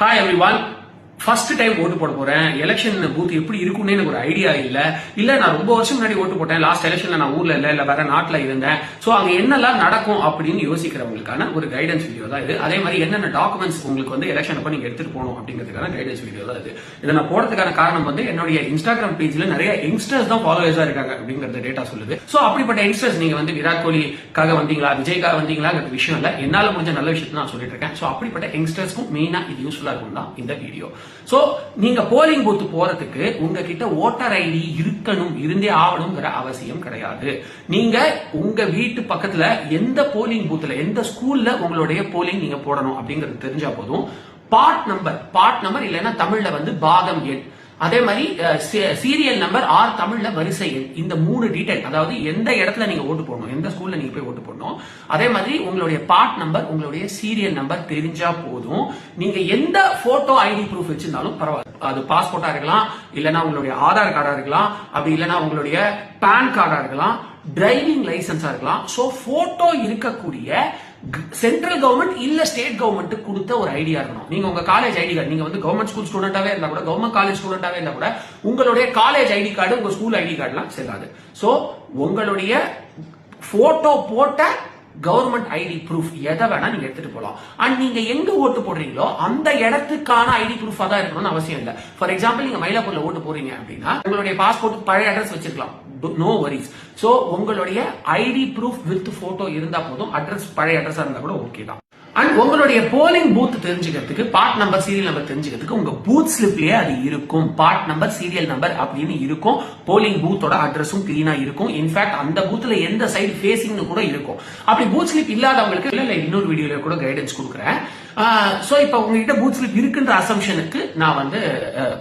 Hi everyone. First time ஓட்டு போட போறேன். எலெக்ஷன் பூத் எப்படி இருக்கும்னு எனக்கு ஒரு ஐடியா இல்ல நான் ரொம்ப வருஷம் முன்னாடி ஓட்டு போட்டேன். லாஸ்ட் எலெக்ஷன்ல நான் ஊர்ல இல்ல வேற நாட்டுல இருந்தேன். சோ அங்க என்னெல்லாம் நடக்கும் அப்படின்னு யோசிக்கிறவங்களுக்கான ஒரு கைடன்ஸ் வீடியோ தான் இது. அதே மாதிரி என்னென்ன டாக்குமெண்ட்ஸ் உங்களுக்கு வந்து எலெக்ஷன் அப்ப நீங்க எடுத்துட்டு போகணும் அப்படிங்கிறதுக்கான கைடன்ஸ் வீடியோ தான் இது. இதை நான் போறதுக்கான காரணம் வந்து என்னுடைய இன்ஸ்டாகிராம் பேஜ்ல நிறைய யங்ஸ்டர்ஸ் தான் ஃபாலோவர்ஸா இருக்காங்க அப்படிங்கறது டேட்டா சொல்லுது. சோ அப்படிப்பட்ட யங்ஸ்டர்ஸ் நீங்க வந்து விராட் கோலிக்காக வந்தீங்களா விஜய்க்காக வந்தீங்களாங்கிறது விஷயம் இல்ல. என்னால முடிஞ்ச நல்ல விஷயத்தை நான் சொல்லிட்டு இருக்கேன். சோ அப்படிப்பட்ட யங்ஸ்டர்ஸ்க்கும் மெயினா இது யூஸ்ஃபுல்லா இருக்கும் தான் இந்த வீடியோ. சோ நீங்க போலிங் பூத் போறதுக்கு உங்ககிட்ட ஓட்டர் ஐடி இருக்கணும், இருந்தே ஆகணுங்கிற அவசியம் கிடையாது. நீங்க உங்க வீட்டு பக்கத்துல எந்த போலிங் பூத்ல எந்த ஸ்கூல்ல உங்களுடைய போலிங் நீங்க போடணும் அப்படிங்கிறது தெரிஞ்சா போதும். பார்ட் நம்பர் இல்லைன்னா தமிழ்ல வந்து பாகம் எண், அதே மாதிரி சீரியல் நம்பர் ஆர் தமிழ்ல வரிசை எண், இந்த 3 டீடைல், அதாவது எந்த இடத்துல நீங்க ஓட்டு போடணும், எந்த ஸ்கூல்ல நீங்க போய் ஓட்டு போடணும், அதே மாதிரி உங்களுடைய பார்ட் நம்பர் உங்களுடைய சீரியல் நம்பர் தெரிஞ்சா போதும். நீங்க எந்த போட்டோ ஐடி ப்ரூஃப் வச்சிருந்தாலும் பரவாயில்ல. அது பாஸ்போர்ட்டா இருக்கலாம், இல்லைன்னா உங்களுடைய ஆதார் கார்டா இருக்கலாம், அப்படி இல்லைன்னா உங்களுடைய பேன் கார்டா இருக்கலாம், டிரைவிங் லைசன்ஸா இருக்கலாம். சோ போட்டோ இருக்கக்கூடிய சென்ட்ரல் கவர்மெண்ட் இல்ல ஸ்டேட் கவர்மெண்ட் கொடுத்த ஒரு ஐடியா இருக்கணும். நீங்க உங்க காலேஜ் ஐடி கார்டு, நீங்க வந்து கவர்மெண்ட் ஸ்கூல் ஸ்டூடெண்டாவே இருந்தா கூட, கவர்மெண்ட் காலேஜ் ஸ்டூடெண்டாவே இருந்தா கூட உங்களுடைய காலேஜ் ஐடி கார்டு உங்க ஸ்கூல் ஐடி கார்டுலாம் செல்லாது. சோ உங்களுடைய போட்டோ போட்ட கவர்மெண்ட் ஐடி ப்ரூஃப் எதை வேணா நீங்க எடுத்துட்டு போலாம். அண்ட் நீங்க எங்க ஓட்டு போடுறீங்களோ அந்த இடத்துக்கான ஐடி ப்ரூஃபா தான் இருக்கணும்னு அவசியம் இல்ல. ஃபார் எக்ஸாம்பிள் நீங்க மயிலாப்பூர்ல ஓட்டு போறீங்க அப்படின்னா உங்களுடைய பாஸ்போர்ட் பழைய அட்ரஸ் வச்சிருக்கலாம், நோ வரிஸ். சோ உங்களுடைய ஐடி ப்ரூஃப் வித் போட்டோ இருந்தா போதும். அட்ரஸ் பழைய அட்ரஸா இருந்தா கூட ஓகே தான். அண்ட் உங்களுடைய போலிங் பூத் தெரிஞ்சுக்கிறதுக்கு, பார்ட் நம்பர் சீரியல் நம்பர் தெரிஞ்சுக்கிறதுக்கு உங்க பூத் ஸ்லிப்லயே அது இருக்கும். பார்ட் நம்பர் சீரியல் நம்பர் அப்படின்னு இருக்கும். போலிங் பூத்தோட அட்ரஸும் கிளீனா இருக்கும். இன்ஃபேக்ட் அந்த பூத்ல எந்த சைடு ஃபேசிங்னு கூட இருக்கும். அப்படி பூத் ஸ்லிப் இல்லாதவங்களுக்கு இல்ல இன்னொரு வீடியோல கூட கைடன்ஸ் கொடுக்குறேன். சோ இப்ப உங்ககிட்ட பூத் ஸ்லிப் இருக்குன்ற அசம்ஷனுக்கு நான் வந்து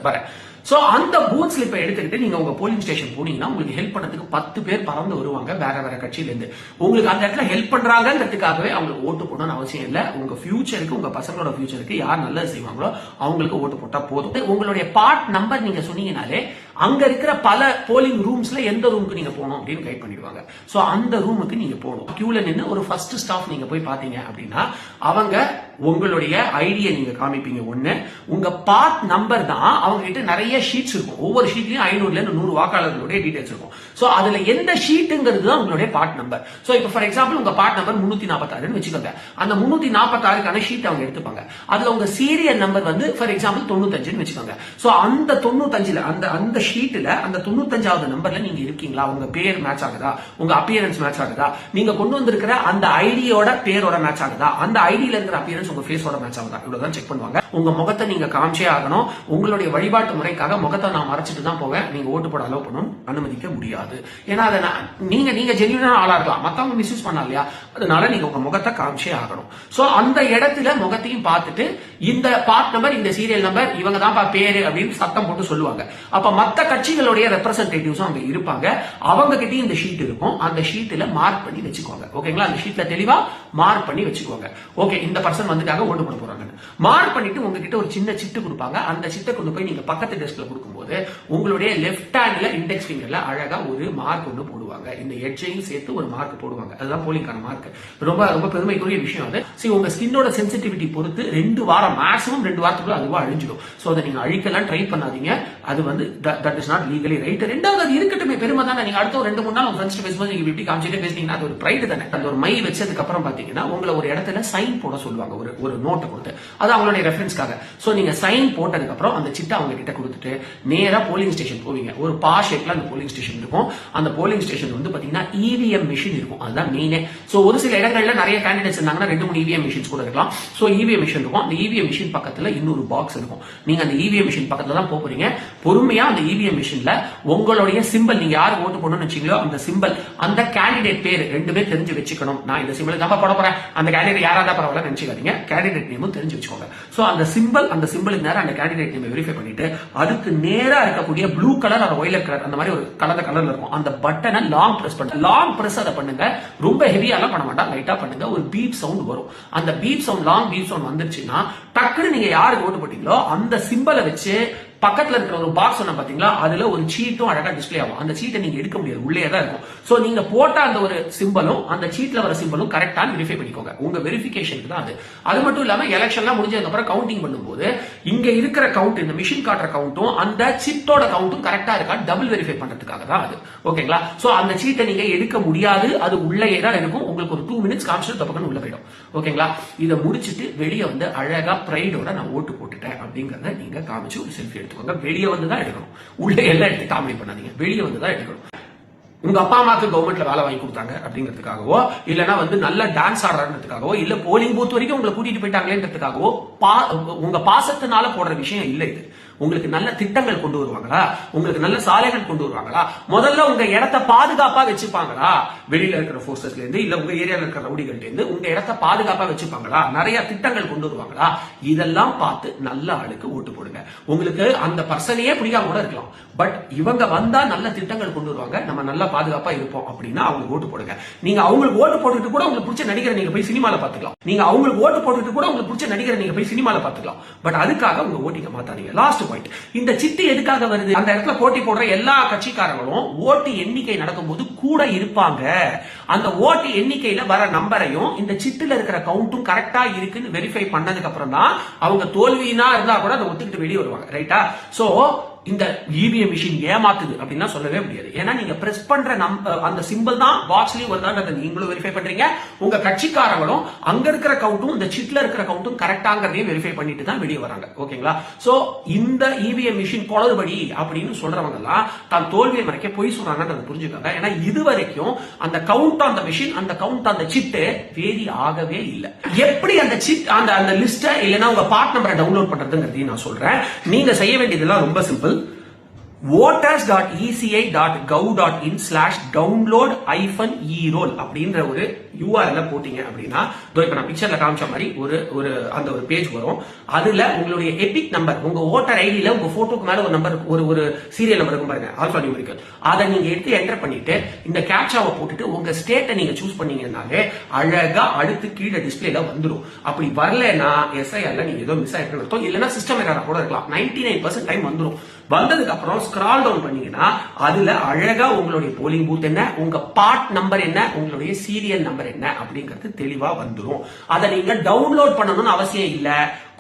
வரேன். சோ அந்த பூத் ஸ்லிப்பை எடுத்துக்கிட்டு நீங்க உங்க போலிங் ஸ்டேஷன் போனீங்கன்னா உங்களுக்கு ஹெல்ப் பண்ணதுக்கு 10 பேர் பறந்து வருவாங்க வேற கட்சியில இருந்து. உங்களுக்கு அந்த இடத்துல ஹெல்ப் பண்றாங்கிறதுக்காகவே அவங்களுக்கு ஓட்டு போடணும்னு அவசியம் இல்ல. உங்க ஃபியூச்சருக்கு, உங்க பசங்களோட ஃபியூச்சருக்கு யார் நல்லது செய்வாங்களோ அவங்களுக்கு ஓட்டு போட்டா போதும். உங்களுடைய பார்ட் நம்பர் நீங்க சொன்னீங்கனாலே அங்க இருக்கிற பல போலிங் ரூம்ஸ்ல எந்த ரூமுக்கு நீங்க போகணும் அப்படின்னு கைட் பண்ணிடுவாங்க. சோ அந்த ரூமுக்கு நீங்க போகணும். கியூல நின்று ஒரு ஃபர்ஸ்ட் ஸ்டாஃப் நீங்க போய் பாத்தீங்க அப்படின்னா அவங்க உங்களுடைய ஐடியை நீங்க காமிப்பீங்க. ஒண்ணு, உங்க பார்ட் நம்பர் தான். அவங்க கிட்ட நிறைய ஷீட்ஸ் இருக்கும். ஒவ்வொரு ஷீட்லயும் 500ல இருந்து 100 வாக்காளர்களுடைய டீடைல்ஸ் இருக்கும். சோ அதுல எந்த ஷீட்டுங்கிறது தான் உங்களுடைய பார்ட் நம்பர். சோ இப்ப ஃபார் எக்ஸாம்பிள் உங்க பார்ட் நம்பர் 346 வச்சுக்கோங்க. அந்த 346க்கான ஷீட் அவங்க எடுத்துப்பாங்க. அதுல உங்க சீரியல் நம்பர் வந்து ஃபார் எக்ஸாம்பிள் 95 வச்சுக்கோங்க. சோ அந்த 95ல அந்த ஷீட்ல அந்த 95வது நம்பர்ல நீங்க இருக்கீங்களா, உங்க பேர் மேட்ச் ஆகுதா, உங்க அப்பியரன்ஸ் மேட்ச் ஆகுதா, நீங்க கொண்டு வந்திருக்கிற அந்த ஐடியோட பேரோட மேட்ச் ஆகுதா, அந்த ஐடியில இருக்கிற அப்பியரன்ஸ் உங்க ஃபேஸோட மேட்ச் ஆகுதா, இவ்வளவுதான் செக் பண்ணுவாங்க. உங்க முகத்தை நீங்க காமிச்சே ஆகணும். உங்களுடைய வழிபாட்டு முறைக்காக முகத்தை நான் மறைச்சிட்டு தான் போவேன். நீங்க ஓட்டு போட அலோவ் பண்ணணும், அனுமதிக்க முடியாது. ஏன்னா அதை நீங்க ஜென்யூனான ஆளா இருக்கலாம், மத்தவங்க மிஸ்யூஸ் பண்ணலாம் இல்லையா, அதனால நீங்க உங்க முகத்தை காமிச்சே ஆகணும். சோ அந்த இடத்துல முகத்தையும் பார்த்துட்டு இந்த பார்ட் நம்பர், இந்த சீரியல் நம்பர், இவங்க தான் பேரு அப்படின்னு சத்தம் போட்டு சொல்லுவாங்க. அப்ப மத்த கட்சிகளுடைய ரெப்ரசன்டேட்டிவ்ஸும் அங்க இருப்பாங்க. அவங்க கிட்டயும் இந்த ஷீட் இருக்கும். அந்த ஷீட்ல மார்க் பண்ணி வச்சுக்கோங்க. ஓகேங்களா? அந்த ஷீட்ல தெளிவா மார்க் பண்ணி வச்சுக்கோங்க. ஓகே, இந்த பர்சன் வந்துட்டாங்க, ஓட்டு போட போறாங்க. மார்க் பண்ணிட்டு உங்ககிட்ட ஒரு சின்ன சிட்டு கொடுப்பாங்க. அந்த சிட்டை கொண்டு போய் நீங்க பக்கத்து டெஸ்க்ல கொடுக்கும்போது உங்களுடைய லெஃப்ட் ஹேண்ட்ல இண்டெக்ஸ் ஃபிங்கர்ல அழகா ஒரு மார்க் ஒன்று போடுவாங்க. இந்த எட்ஜையும் சேர்த்து ஒரு மார்க் போடுவாங்க. அதுதான் போலிங்கான மார்க். ரொம்ப ரொம்ப பெருமைக்குரிய விஷயம் அது. சரி, உங்க ஸ்கின்னோட சென்சிட்டிவிட்டி பொறுத்து 2 வாரம், மேக்ஸிமம் 2 வாரத்துக்குள்ள அதுவா அழிஞ்சிடும். சோ அதை நீங்க அழிக்கலாம் ட்ரை பண்ணாதீங்க. அது வந்து that is not legally right. ரெண்டாவது அது இருக்கட்டுமே, பெருமை தானே. நீங்க அடுத்த 2-3 நாள் உங்க ஃப்ரெண்ட்ஸ் பேசும்போது நீங்க இப்படி காமிச்சிட்டே பேசுனீங்கன்னா அது ஒரு ப்ரைடு தானே. அந்த ஒரு மை வச்சதுக்கு அப்புறம் பாத்தீங்கன்னா உங்களை ஒரு இடத்துல சைன் போட சொல்லுவாங்க. ஒரு நோட்டை கொடுத்து, அது அவங்களுடைய ரெஃபரன்ஸ்க்காக. சோ நீங்க சைன் போட்டதுக்கு அப்புறம் அந்த சிட்டை அவங்க கிட்ட கொடுத்துட்டு நேரா போலிங் ஸ்டேஷன் போவீங்க. ஒரு பா ஷேப்ல அந்த போலிங் ஸ்டேஷன் இருக்கும். அந்த போலிங் ஸ்டேஷன் வந்து பாத்தீங்கன்னா இவிஎம் மிஷின் இருக்கும். அதுதான் மெயினே. சோ ஒரு சில இடங்கள்ல நிறைய கேண்டிடேட்ஸ் இருந்தாங்கன்னா 2-3 இவிஎம் மிஷின்ஸ் கூட இருக்கலாம். சோ இவிஎம் மிஷின் இருக்கும். அந்த இவிஎம் மிஷின் பக்கத்துல இன்னொரு பாக்ஸ் இருக்கும். நீங்க அந்த இவிஎம் மிஷின் பக்கத்துல தான் போறீங்க. பொறுமையா அந்த இவிஎம் மிஷின்ல உங்களுடைய சிம்பிள், நீங்க யாருக்கு ஓட்டு போடணும்னு வச்சீங்களோ அந்த சிம்பிள், அந்த கேண்டிடேட் பேர் 2 பேர் தெரிஞ்சு வச்சுக்கணும். நான் இந்த சிம்பிள் தான் போட போறேன், அந்த கேண்டிடேட் யாரா இருந்தா பரவாயில்ல நினைச்சுக்காதீங்க. கேண்டிடேட் நேமும் தெரிஞ்சு வச்சுக்கோங்க. சோ அந்த சிம்பிளுக்கு நேரம் அந்த கேண்டிடேட் நேம் வெரிஃபை பண்ணிட்டு அதுக்கு நேரா இருக்கக்கூடிய blue colour or violet colour அந்த மாதிரி ஒரு கலர்ல இருக்கும். அந்த பட்டனை லாங் பிரஸ் பண்ணுங்க. லாங் பிரஸ் அதை பண்ணுங்க. ரொம்ப ஹெவியாலாம் பண்ண வேண்டாம், லைட்டா பண்ணுங்க. ஒரு பீப் சவுண்ட் வரும். அந்த beep sound, long beep sound வந்துருச்சுன்னா டக்குனு நீங்க யாருக்கு ஓட்டு போட்டீங்களோ அந்த சிம்பிளை வச்சு பக்கத்துல இருக்கிற ஒரு பாக்ஸ் சொன்ன பாத்தீங்களா, அதுல ஒரு சீட்டும் அழகா டிஸ்பிளே ஆகும். அந்த சீட்டை நீங்க எடுக்க முடியாது, உள்ளே தான் இருக்கும். சோ நீங்க போட்ட அந்த ஒரு சிம்பலும் அந்த சீட்ல வர சிம்பலும் கரெக்டா வெரிஃபை பண்ணிக்கோங்க. உங்க வெரிஃபிகேஷனுக்கு தான் அது. அது மட்டும் இல்லாம எலெக்ஷன்லாம் முடிஞ்சதுக்கு அப்புறம் கவுண்டிங் பண்ணும்போது இங்க இருக்கிற கவுண்ட், இந்த மிஷின் காட்டுற கவுண்ட்டும் அந்த சீட்டோட கவுண்ட்டும் கரெக்டா இருக்கா டபுள் வெரிஃபை பண்றதுக்காக தான் அது. ஓகேங்களா? சோ அந்த சீட்டை நீங்க எடுக்க முடியாது, அது உள்ளே தான் இருக்கும். உங்களுக்கு ஒரு 2 மினிட்ஸ் காமிச்சிட்டு தப்பக்கன்னு உள்ள போயிடும். ஓகேங்களா? இதை முடிச்சிட்டு வெளியே வந்து அழகா பிரைடோட நான் ஓட்டு போட்டுட்டேன் அப்படிங்கறத நீங்க காமிச்சு ஒரு செல்ஃபி எடுத்துக்கோங்க. வெளியே வந்து தான் எடுக்கணும். உள்ளே எல்லாம் எடுத்து காமெடி பண்ணாதீங்க, வெளியே வந்து தான் எடுக்கணும். உங்க அப்பா அம்மாக்கு கவர்மெண்ட்ல வேலை வாங்கி கொடுத்தாங்க அப்படிங்கிறதுக்காகவோ, இல்லனா வந்து நல்ல டான்ஸ் ஆடுறதுக்காகவோ, இல்ல போலிங் பூத் வரைக்கும் உங்களை கூட்டிட்டு போயிட்டாங்களேன்றதுக்காகவோ உங்க பாசத்தினால போடுற விஷயம் இல்ல இது. உங்களுக்கு நல்ல திட்டங்கள் கொண்டு வருவாங்களா, உங்களுக்கு நல்ல சாலைகள் கொண்டு வருவாங்களா, முதல்ல உங்க இடத்தை பாதுகாப்பா வச்சுப்பாங்களா, வெளியில இருக்கிற போர்சஸ்ல இருந்து இல்ல உங்க ஏரியால இருக்கிற ரவுடிகள்ட்ட இருந்து உங்க இடத்தை பாதுகாப்பா வச்சுப்பாங்களா, நிறைய திட்டங்கள் கொண்டு வருவாங்களா, இதெல்லாம் பார்த்து நல்ல ஆளுக்கு ஓட்டு போடுங்க. உங்களுக்கு அந்த பர்சனையே பிடிக்காம கூட இருக்கலாம், பட் இவங்க வந்தா நல்ல திட்டங்கள் கொண்டு வருவாங்க, நம்ம நல்லா பாதுகாப்பா இருப்போம் அப்படின்னா அவங்களுக்கு ஓட்டு போடுங்க. நீங்க அவங்களுக்கு ஓட்டு போட்டுட்டு கூட உங்களுக்கு பிடிச்ச நடிகரை நீங்க போய் சினிமால பாத்துக்கலாம். நீங்க அவங்களுக்கு ஓட்டு போட்டுட்டு கூட உங்களுக்கு பிடிச்ச நடிகரை நீங்க போய் சினிமால பாத்துக்கலாம். பட் அதுக்காக உங்க ஓட்டிங்க மாத்தாதீங்க. லாஸ்ட் பாயிண்ட், இந்த சிட்டு எதுக்காக வருது? அந்த இடத்துல போட்டி போடுற எல்லா கட்சிக்காரங்களும் ஓட்டு எண்ணிக்கை நடக்கும்போது கூட இருப்பாங்க. அந்த ஓட்டு எண்ணிக்கையில வர நம்பரையும் இந்த சிட்டுல இருக்கிற கவுண்ட்டும் கரெக்டா இருக்குன்னு வெரிஃபை பண்ணதுக்கு அப்புறம் தான் அவங்க தோல்வினா இருந்தா கூட அதை ஒத்துக்கிட்டு வெளியே வருவாங்க. ரைட்டா? சோ இந்த இவிஎம் மிஷின் ஏமாத்துது அப்படின்னா சொல்லவே முடியாது. ஏன்னா நீங்க பிரஸ் பண்ற அந்த சிம்பிள் தான் பாக்ஸ்லயும் வருதான்றதை நீங்களும் வெரிஃபை பண்றீங்க, உங்க கட்சிக்காரங்களும் அங்க இருக்கிற கவுண்ட்டும் இந்த சிட்ல இருக்கிற கவுண்ட்டும் கரெக்டாங்கிறதையும் வெரிஃபை பண்ணிட்டு தான் வெளியே வராங்க. ஓகேங்களா? சோ இந்த இவிஎம் மிஷின் குளறுபடி அப்படின்னு சொல்றவங்க எல்லாம் தான் தோல்வியை மறைக்க போய் சொல்றாங்கன்றதை புரிஞ்சுக்காங்க. ஏன்னா இது வரைக்கும் அந்த கவுண்ட் அந்த மிஷின், அந்த கவுண்ட் அந்த சிட்டு வேரி ஆகவே இல்லை. எப்படி அந்த சிட் அந்த லிஸ்ட் இல்லைன்னா உங்க பார்ட் நம்பரை டவுன்லோட் பண்றதுங்கிறதையும் நான் சொல்றேன். நீங்க செய்ய வேண்டியதெல்லாம் ரொம்ப சிம்பிள். voters.eci.gov.in/download-e-roll அப்படின்ற ஒரு URL போட்டீங்க அப்படின்னா, இப்ப நான் பிக்சர்ல காமிச்ச மாதிரி ஒரு பேஜ் வரும். அதுல உங்களுடைய எபிக் நம்பர், உங்க ஓட்டர் ஐடியில உங்க போட்டோக்கு மேல ஒரு நம்பர், ஒரு சீரியல் நம்பர் இருக்கும் பாருங்க, ஆல்பா நியூமெரிக்கல், அதை நீங்க எடுத்து என்டர் பண்ணிட்டு இந்த கேப்சாவை போட்டுட்டு உங்க ஸ்டேட்டை நீங்க சூஸ் பண்ணீங்கன்னாலே அழகா அடுத்து கீழே டிஸ்பிளேல வந்துடும். அப்படி வரலன்னா எஸ்ஐஆர்ல நீங்க ஏதோ மிஸ் ஆயிருக்கணும் அர்த்தம், இல்லைன்னா சிஸ்டம் எரரா கூட இருக்கலாம். 99% டைம் வந்துடும். வந்ததுக்கு அப்புறம் ஸ்க்ரால் டவுன் பண்ணீங்கன்னா அதுல அழகா உங்களுடைய போலிங் பூத் என்ன, உங்க பார்ட் நம்பர் என்ன, உங்களுடைய சீரியல் நம்பர் என்ன அப்படிங்கிறது தெளிவா வந்துடும். அதை நீங்க டவுன்லோட் பண்ணணும்னு அவசியம் இல்ல,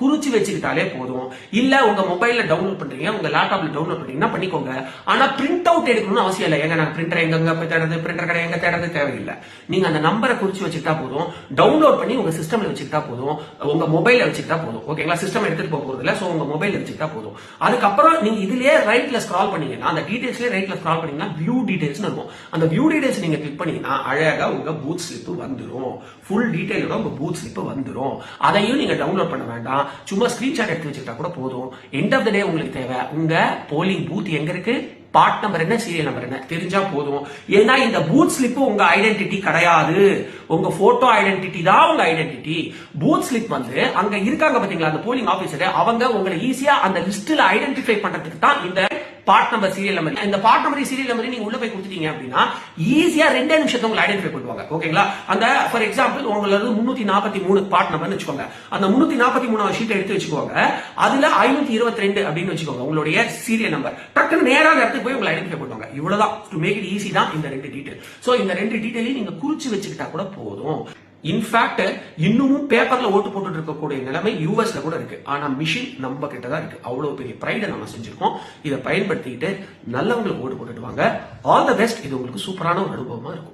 குறிச்சு வச்சுக்கிட்டாலே போதும். இல்ல உங்க மொபைல்ல டவுன்லோட் பண்றீங்க, உங்க லேப்டாப்ல டவுன்லோட் பண்றீங்கன்னா பண்ணிக்கோங்க. ஆனா பிரிண்ட் அவுட் எடுக்கணும்னு அவசியம் இல்லை. எங்க நான் பிரிண்டர் எங்க போய் தேடுறது, பிரிண்டர் கடை எங்க தேடுறது தேவையில்லை. நீங்க அந்த நம்பரை குறிச்சு வச்சுக்கிட்டா போதும், டவுன்லோட் பண்ணி உங்க சிஸ்டம்ல வச்சுக்கிட்டா போதும், உங்க மொபைல்ல வச்சுக்கிட்டா போதும். ஓகேங்களா? சிஸ்டம் எடுத்துட்டு போக போறது இல்ல, சோ உங்க மொபைல் வச்சுக்கிட்டா போதும். அதுக்கப்புறம் நீங்க இதுலயே ரைட்ல ஸ்க்ரால் பண்ணீங்கன்னா, அந்த டீடைல்ஸ்லயே ரைட்ல ஸ்க்ரால் பண்ணீங்கன்னா வியூ டீடைல்ஸ் இருக்கும். அந்த வியூ டீடைல்ஸ் நீங்க கிளிக் பண்ணீங்கன்னா அழகா உங்க பூத் ஸ்லிப் வந்துடும். ஃபுல் டீடைலோட உங்க பூத் ஸ்லிப் வந்துடும். அதையும் நீங்க டவுன்லோட் பண்ண வேண்டாம், சும்மா ஸ்கிரீன்ஷாட் எடுத்து வச்சுக்கிட்டா கூட போதும். எண்ட் ஆஃப் த டே உங்களுக்கு தேவை உங்க போலிங் பூத் எங்க இருக்கு, பார்ட் நம்பர் என்ன, சீரியல் நம்பர் என்ன தெரிஞ்சா போதும். ஏன்னா இந்த பூத் ஸ்லிப் உங்க ஐடென்டிட்டி கிடையாது, உங்க போட்டோ ஐடென்டிட்டி தான் உங்க ஐடென்டிட்டி. பூத் ஸ்லிப் வந்து அங்க இருக்காங்க பாத்தீங்களா அந்த போலிங் ஆபீசர், அவங்க உங்களை ஈஸியா அந்த லிஸ்ட்ல ஐடென்டிஃபை பண்றதுக்கு தான் இந்த பார்ட் நம்பர் சீரியல் நம்பர். இந்த பார்ட் நம்பர் சீரியல் நம்பர் நீங்க உள்ள போய் கொடுத்துட்டீங்க அப்படின்னா ஈஸியா 2 நிமிஷத்துல உங்களை ஐடென்டிஃபை பண்ணுவாங்க. ஓகேங்களா? அந்த ஃபார் எக்ஸாம்பிள் உங்களுக்கு 343 பார்ட் நம்பர்னு வச்சுக்கோங்க. அந்த 343 ஷீட் எடுத்து வச்சுக்கோங்க. அதுல 522 அப்படின்னு வச்சுக்கோங்க உங்களுடைய சீரியல் நம்பர். டக்குன்னு நேரா இடத்துக்கு போய் உங்களை ஐடென்டிஃபை பண்ணுவாங்க. இவ்வளவுதான். டு மேக் இட் ஈஸி தான் இந்த 2 டீடைல். சோ இந்த 2 டீடைலையும் நீங்க குறிச்சு வச்சுக்கிட்டா கூட போதும். இன்ஃபேக்ட் இன்னமும் பேப்பர்ல ஓட்டு போட்டு இருக்கக்கூடிய நிலைமை யூஎஸ்ல கூட இருக்கு. ஆனா மிஷின் நம்ம கிட்ட தான் இருக்கு. அவ்வளவு பெரிய பிரைட நம்ம செஞ்சிருக்கோம். இதை பயன்படுத்திட்டு நல்லவங்களுக்கு ஓட்டு போட்டுட்டு வாங்க. All the best. இது உங்களுக்கு சூப்பரான ஒரு அனுபவமா இருக்கும்.